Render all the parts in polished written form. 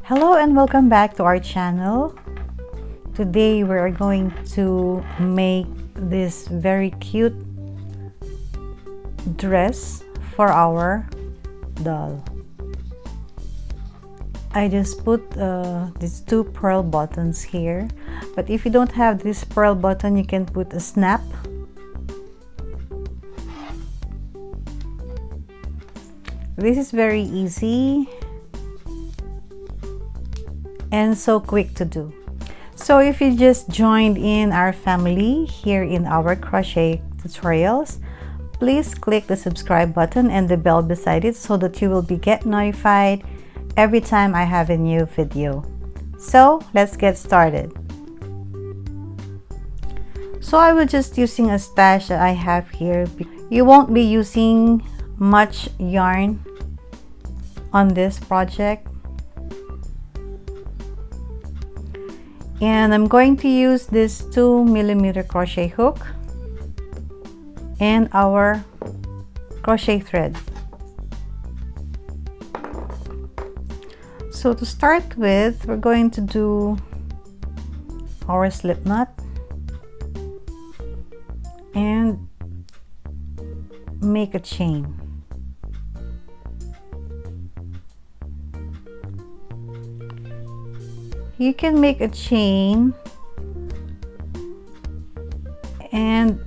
Hello and welcome back to our channel. Today we are going to make this very cute dress for our doll. I just put these two pearl buttons here, but if you don't have this pearl button, you can put a snap. This is very easy and so quick to do. So if you just joined in our family here in our crochet tutorials, please click the subscribe button and the bell beside it so that you will get notified every time I have a new video. So let's get started. So I will just using a stash that I have here. You won't be using much yarn on this project. And I'm going to use this 2mm crochet hook and our crochet thread. So to start with, we're going to do our slip knot and make a chain. You can make a chain, and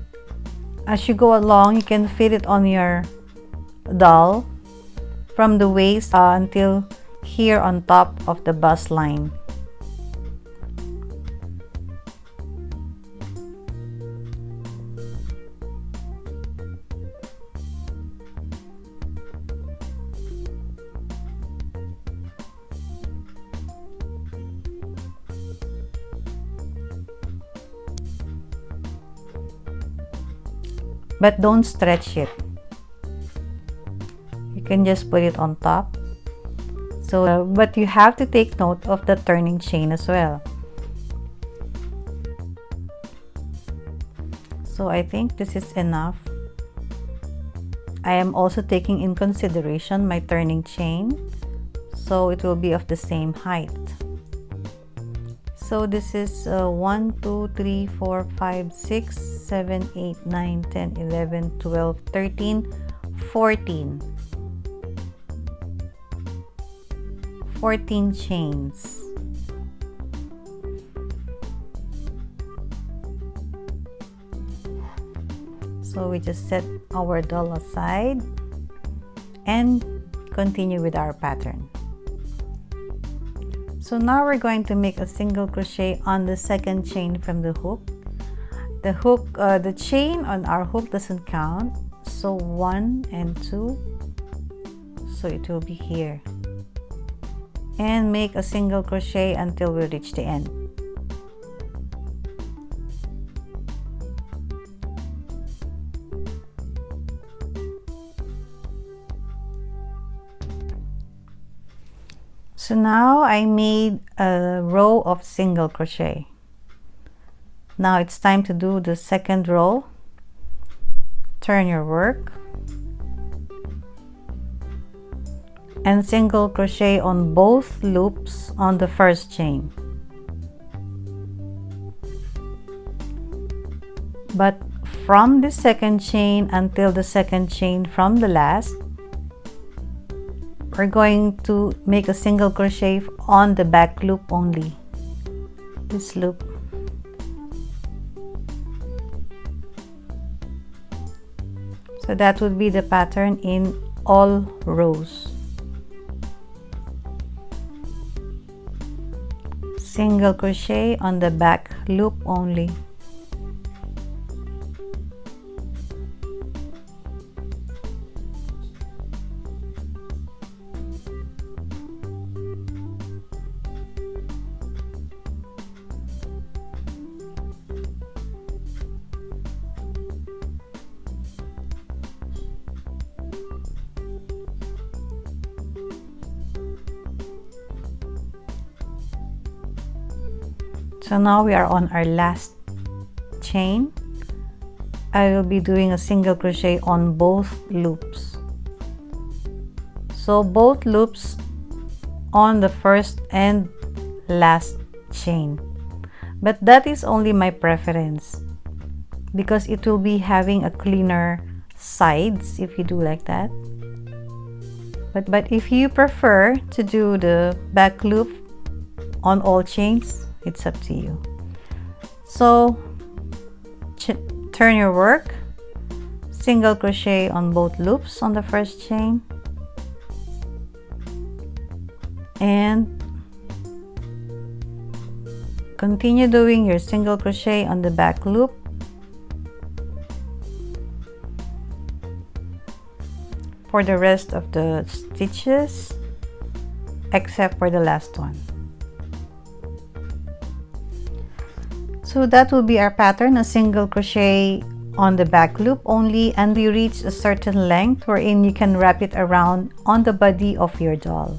as you go along you can fit it on your doll from the waist until here on top of the bust line. But don't stretch it. You can just put it on top. So, but you have to take note of the turning chain as well. So I think this is enough. I am also taking in consideration my turning chain, so it will be of the same height. So this is 1, 2, 3, 4, 5, 6, 7, 8, 9, 10, 11, 12, 13, 14. 14 chains. So we just set our doll aside and continue with our pattern. So now we're going to make a single crochet on the second chain from the hook. The chain on our hook doesn't count, so 1 and 2, so it will be here, and make a single crochet until we reach the end. So now I made a row of single crochet. Now it's time to do the second row. Turn your work and single crochet on both loops on the first chain. But from the second chain until the second chain from the last, we're going to make a single crochet on the back loop only, this loop. So that would be the pattern in all rows. Single crochet on the back loop only. So now we are on our last chain. I will be doing a single crochet on both loops. So both loops on the first and last chain, but that is only my preference because it will be having a cleaner sides if you do like that. But if you prefer to do the back loop on all chains, it's up to you. So turn your work, single crochet on both loops on the first chain, and continue doing your single crochet on the back loop, for the rest of the stitches except for the last one. So that will be our pattern, a single crochet on the back loop only, and you reach a certain length wherein you can wrap it around on the body of your doll.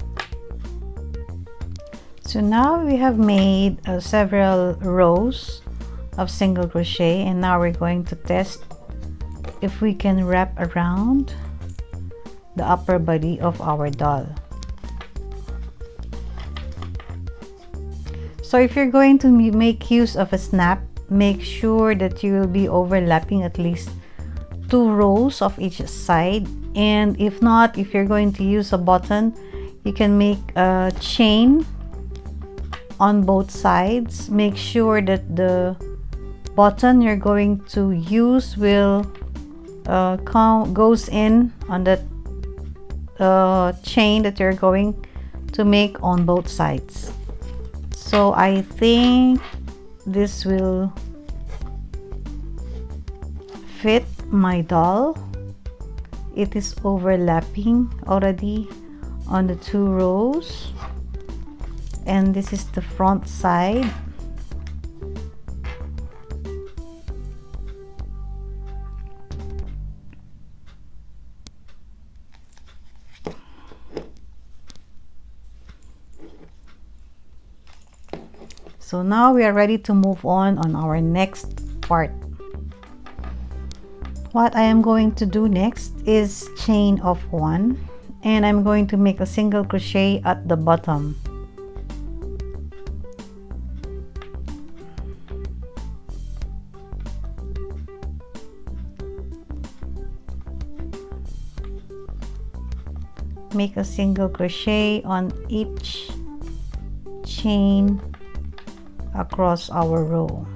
So now we have made several rows of single crochet, and now we're going to test if we can wrap around the upper body of our doll. So if you're going to make use of a snap, make sure that you will be overlapping at least 2 rows of each side, and if not, if you're going to use a button, you can make a chain on both sides. Make sure that the button you're going to use will goes in on that chain that you're going to make on both sides. So I think this will fit my doll. It is overlapping already on the 2 rows, and this is the front side. So now we are ready to move on our next part. What I am going to do next is chain of 1, and I'm going to make a single crochet at the bottom. Make a single crochet on each chain across our row.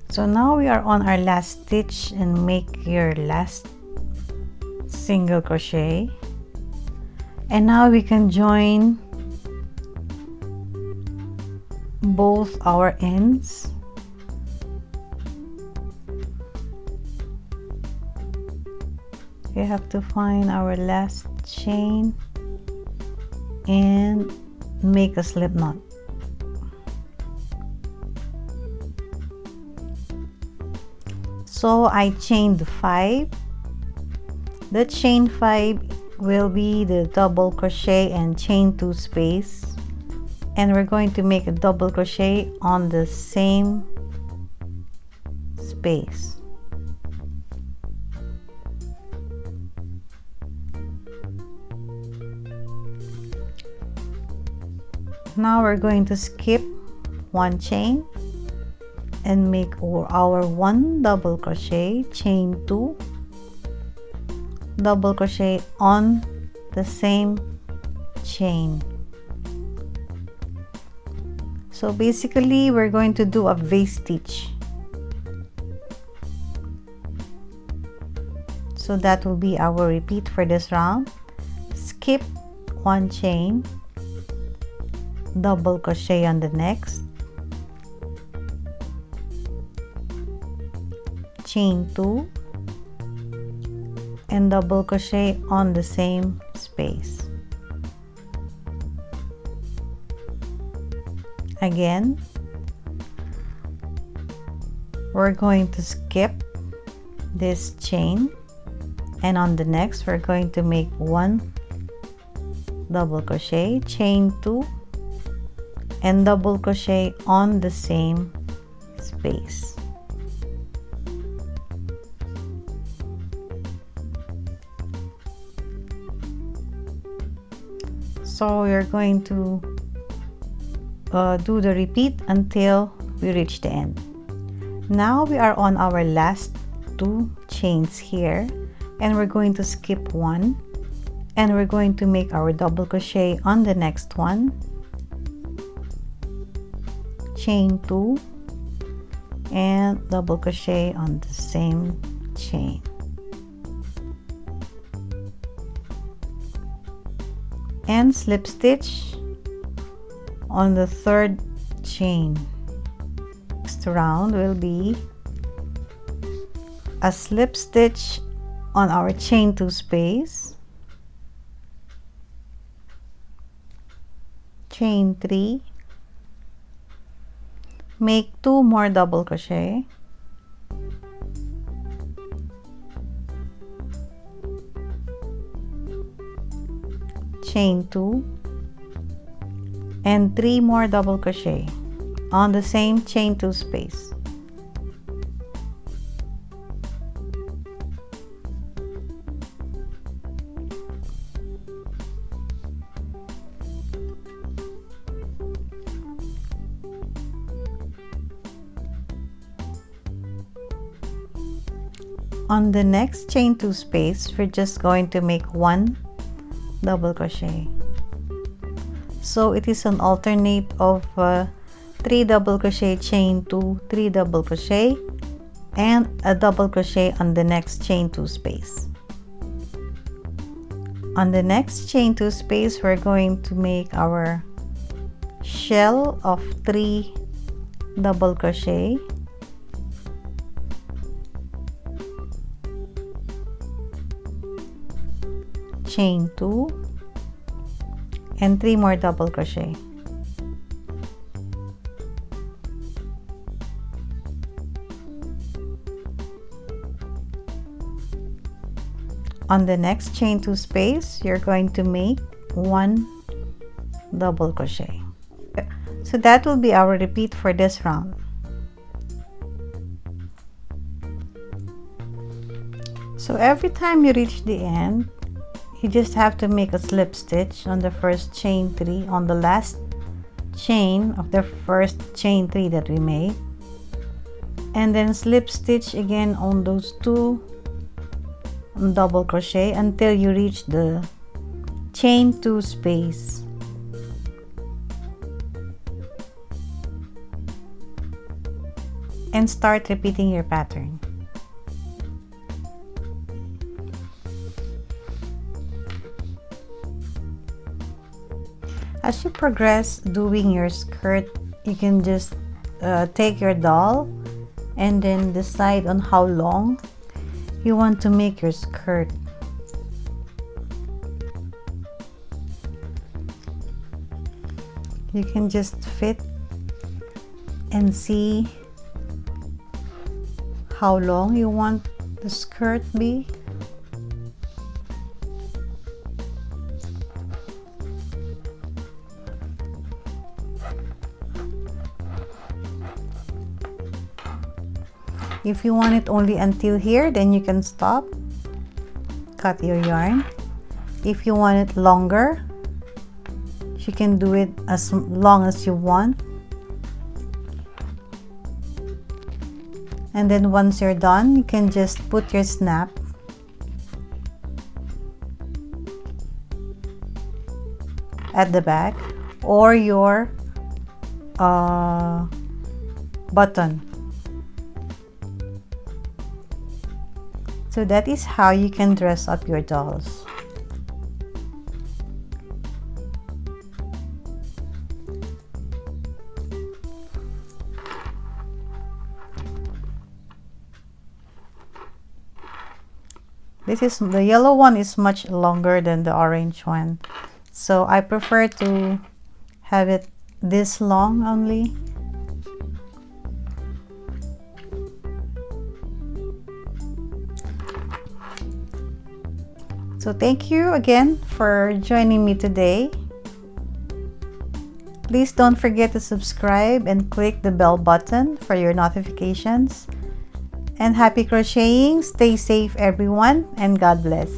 So now we are on our last stitch, and make your last single crochet, and now we can join both our ends. We have to find our last chain and make a slip knot. So I chained 5. The chain 5 will be the double crochet and chain 2 space, and we're going to make a double crochet on the same space. Now we're going to skip 1 chain and make our 1 double crochet, chain 2, double crochet on the same chain. So basically we're going to do a vase stitch. So that will be our repeat for this round. Skip 1 chain, double crochet on the next, chain 2, and double crochet on the same space. Again, we're going to skip this chain, and on the next we're going to make 1 double crochet, chain 2, and double crochet on the same space. So we're going to do the repeat until we reach the end. Now we are on our last 2 chains here, and we're going to skip 1, and we're going to make our double crochet on the next one, chain 2, and double crochet on the same chain. And slip stitch on the 3rd chain. Next round will be a slip stitch on our chain 2 space, chain 3, make 2 more double crochet, chain 2, and 3 more double crochet on the same chain 2 space. On the next chain 2 space, we're just going to make 1 double crochet. So it is an alternate of 3 double crochet, chain 2, 3 double crochet, and a double crochet on the next chain 2 space. On the next chain 2 space, we're going to make our shell of 3 double crochet, chain 2, and 3 more double crochet. On the next chain 2 space, you're going to make 1 double crochet. So that will be our repeat for this round. So every time you reach the end, you just have to make a slip stitch on the first chain 3 on the last chain of the first chain 3 that we made, and then slip stitch again on those 2 double crochet until you reach the chain 2 space. And start repeating your pattern. As you progress doing your skirt, you can just take your doll and then decide on how long you want to make your skirt. You can just fit and see how long you want the skirt be. If you want it only until here, then you can stop, cut your yarn. If you want it longer, you can do it as long as you want. And then once you're done, you can just put your snap at the back or your button. So that is how you can dress up your dolls. The yellow one is much longer than the orange one, so I prefer to have it this long only. So thank you again for joining me today. Please don't forget to subscribe and click the bell button for your notifications. And happy crocheting, stay safe everyone, and God bless.